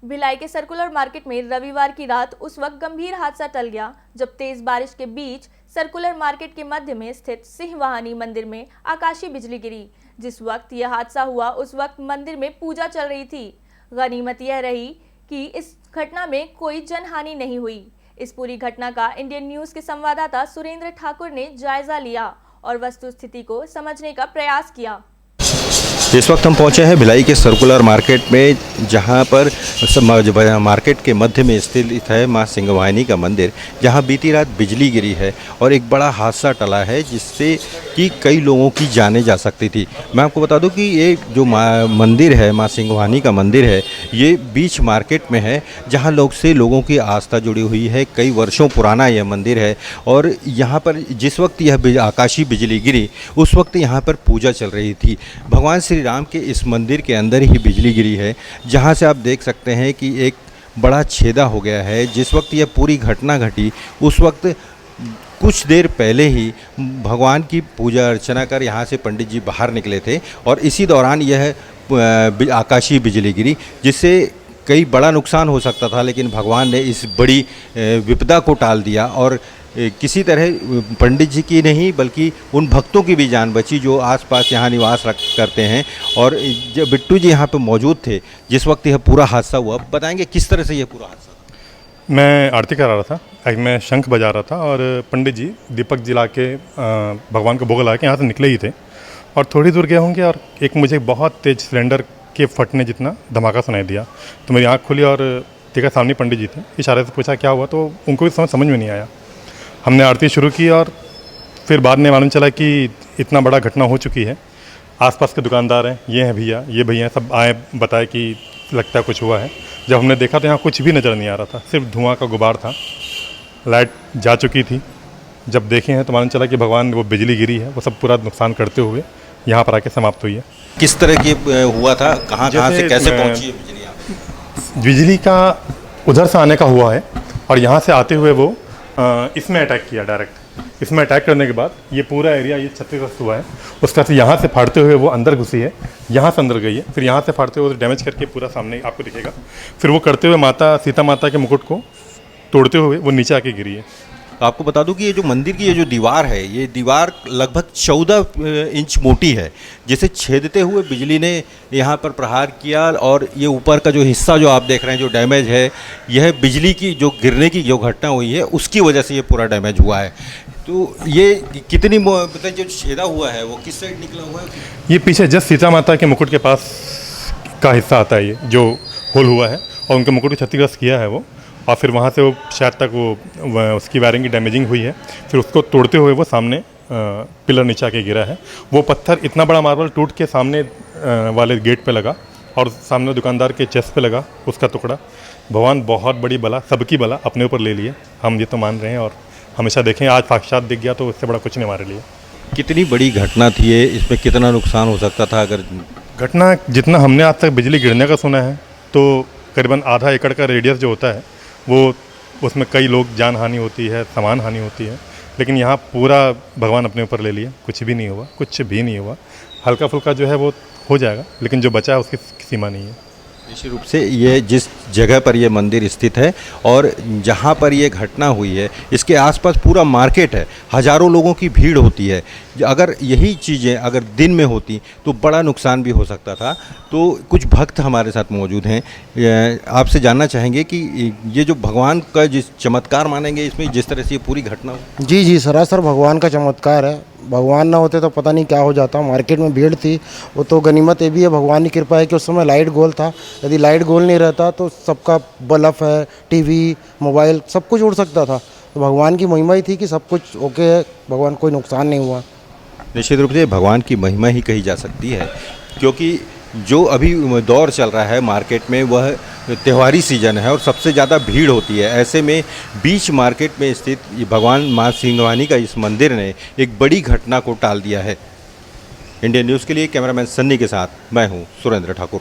भिलाई के circular market में रविवार की रात उस वक्त गंभीर हादसा टल गया जब तेज बारिश के बीच सर्कुलर मार्केट के मध्य में स्थित सिंहवाहिनी मंदिर में आकाशीय बिजली गिरी। जिस वक्त यह हादसा हुआ उस वक्त मंदिर में पूजा चल रही थी। गनीमत यह रही कि इस घटना में कोई जनहानि नहीं हुई। इस पूरी घटना का इंडियन न्यूज के संवाददाता सुरेंद्र ठाकुर ने जायजा लिया और वस्तुस्थिति को समझने का प्रयास किया। इस वक्त हम पहुंचे हैं भिलाई के सर्कुलर मार्केट में, जहां पर मार्केट के मध्य में स्थित है मां सिंहवाहिनी का मंदिर, जहां बीती रात बिजली गिरी है और एक बड़ा हादसा टला है जिससे कि कई लोगों की जानें जा सकती थी। मैं आपको बता दूं कि ये जो मंदिर है, मां सिंहवाहिनी का मंदिर है, ये बीच मार्केट में है, जहाँ लोगों की आस्था जुड़ी हुई है। कई वर्षों पुराना यह मंदिर है और यहाँ पर जिस वक्त यह आकाशीय बिजली गिरी उस वक्त यहाँ पर पूजा चल रही थी। भगवान श्री राम के इस मंदिर के अंदर ही बिजली गिरी है, जहां से आप देख सकते हैं कि एक बड़ा छेदा हो गया है। जिस वक्त यह पूरी घटना घटी उस वक्त कुछ देर पहले ही भगवान की पूजा अर्चना कर यहाँ से पंडित जी बाहर निकले थे और इसी दौरान यह आकाशीय बिजली गिरी, जिससे कई बड़ा नुकसान हो सकता था, लेकिन भगवान ने इस बड़ी विपदा को टाल दिया और किसी तरह पंडित जी की नहीं बल्कि उन भक्तों की भी जान बची जो आसपास यहाँ निवास करते हैं। और जब बिट्टू जी यहाँ पे मौजूद थे जिस वक्त यह पूरा हादसा हुआ, बताएंगे किस तरह से यह पूरा हादसा था? मैं आरती करा रहा था, मैं शंख बजा रहा था और पंडित जी दीपक जला के भगवान को भोग लगा के यहाँ से निकले ही थे और थोड़ी दूर गए होंगे और एक मुझे बहुत तेज सिलेंडर के फटने जितना धमाका सुनाई दिया। तो मेरी आँख खुली और देखा सामने पंडित जी थे। इशारे से पूछा क्या हुआ, तो उनको भी समझ में नहीं आया। हमने आरती शुरू की और फिर बाद में मालूम चला कि इतना बड़ा घटना हो चुकी है। आसपास के दुकानदार हैं, ये हैं भैया, ये भैया हैं, सब आए बताए कि लगता है कुछ हुआ है। जब हमने देखा तो यहाँ कुछ भी नज़र नहीं आ रहा था, सिर्फ धुआं का गुबार था। लाइट जा चुकी थी। जब देखे हैं तो मालूम चला कि भगवान वो बिजली गिरी है, वो सब पूरा नुकसान करते हुए यहाँ पर आके समाप्त हुई है। किस तरह की हुआ था, कहाँ से कैसे पहुँची है बिजली? बिजली का उधर से आने का हुआ है और यहाँ से आते हुए वो इसमें अटैक किया डायरेक्ट। इसमें अटैक करने के बाद ये पूरा एरिया ये क्षतिग्रस्त हुआ है। उसका से यहाँ से फाड़ते हुए वो अंदर घुसी है, यहाँ से अंदर गई है, फिर यहाँ से फाड़ते हुए डैमेज करके पूरा सामने आपको दिखेगा। फिर वो करते हुए सीता माता के मुकुट को तोड़ते हुए वो नीचे आके गिरी है। आपको बता दूं कि ये जो मंदिर की ये जो दीवार है, ये दीवार लगभग 14 इंच मोटी है, जिसे छेदते हुए बिजली ने यहाँ पर प्रहार किया और ये ऊपर का जो हिस्सा जो आप देख रहे हैं जो डैमेज है, यह बिजली की जो गिरने की जो घटना हुई है उसकी वजह से ये पूरा डैमेज हुआ है। तो ये कितनी मतलब जो छेदा हुआ है वो किस साइड निकला हुआ है? ये पीछे जस्ट सीता माता के मुकुट के पास का हिस्सा आता है, ये जो होल हुआ है और उनके मुकुट को क्षतिग्रस्त किया है वो, और फिर वहाँ से वो शायद तक वो उसकी वायरिंग की डैमेजिंग हुई है। फिर उसको तोड़ते हुए वो सामने पिलर नीचे आके गिरा है। वो पत्थर इतना बड़ा मार्बल टूट के सामने वाले गेट पे लगा और सामने दुकानदार के चेस्ट पे लगा उसका टुकड़ा। भगवान बहुत बड़ी बला, सबकी बला अपने ऊपर ले लिए, हम ये तो मान रहे हैं और हमेशा देखें। आज साक्षात दिख गया तो इससे बड़ा कुछ नहीं हमारे लिए। कितनी बड़ी घटना थी ये, इसमें कितना नुकसान हो सकता था? अगर घटना जितना हमने आज तक बिजली गिरने का सुना है तो करीबन आधा एकड़ का रेडियस जो होता है वो, उसमें कई लोग जान हानि होती है, सामान हानि होती है, लेकिन यहाँ पूरा भगवान अपने ऊपर ले लिए, कुछ भी नहीं हुआ, कुछ भी नहीं हुआ। हल्का फुल्का जो है वो हो जाएगा, लेकिन जो बचा है उसकी सीमा नहीं है। निश्चित रूप से ये जिस जगह पर ये मंदिर स्थित है और जहाँ पर ये घटना हुई है इसके आसपास पूरा मार्केट है, हज़ारों लोगों की भीड़ होती है। अगर यही चीज़ें अगर दिन में होती तो बड़ा नुकसान भी हो सकता था। तो कुछ भक्त हमारे साथ मौजूद हैं, आपसे जानना चाहेंगे कि ये जो भगवान का जिस चमत्कार मानेंगे इसमें जिस तरह से ये पूरी घटना हुई? जी सरासर भगवान का चमत्कार है। भगवान ना होते तो पता नहीं क्या हो जाता। मार्केट में भीड़ थी, वो तो गनीमत ये भी है, भगवान की कृपा है कि उस समय लाइट गोल था। यदि लाइट गोल नहीं रहता तो सबका बल्ब है, टीवी, मोबाइल सब कुछ उड़ सकता था। तो भगवान की महिमा ही थी कि सब कुछ ओके है, भगवान कोई नुकसान नहीं हुआ। निश्चित रूप से भगवान की महिमा ही कही जा सकती है, क्योंकि जो अभी दौर चल रहा है मार्केट में वह त्योहारी सीजन है और सबसे ज़्यादा भीड़ होती है। ऐसे में बीच मार्केट में स्थित भगवान मां सिंहवाहिनी का इस मंदिर ने एक बड़ी घटना को टाल दिया है। इंडियन न्यूज़ के लिए कैमरामैन सन्नी के साथ मैं हूं सुरेंद्र ठाकुर।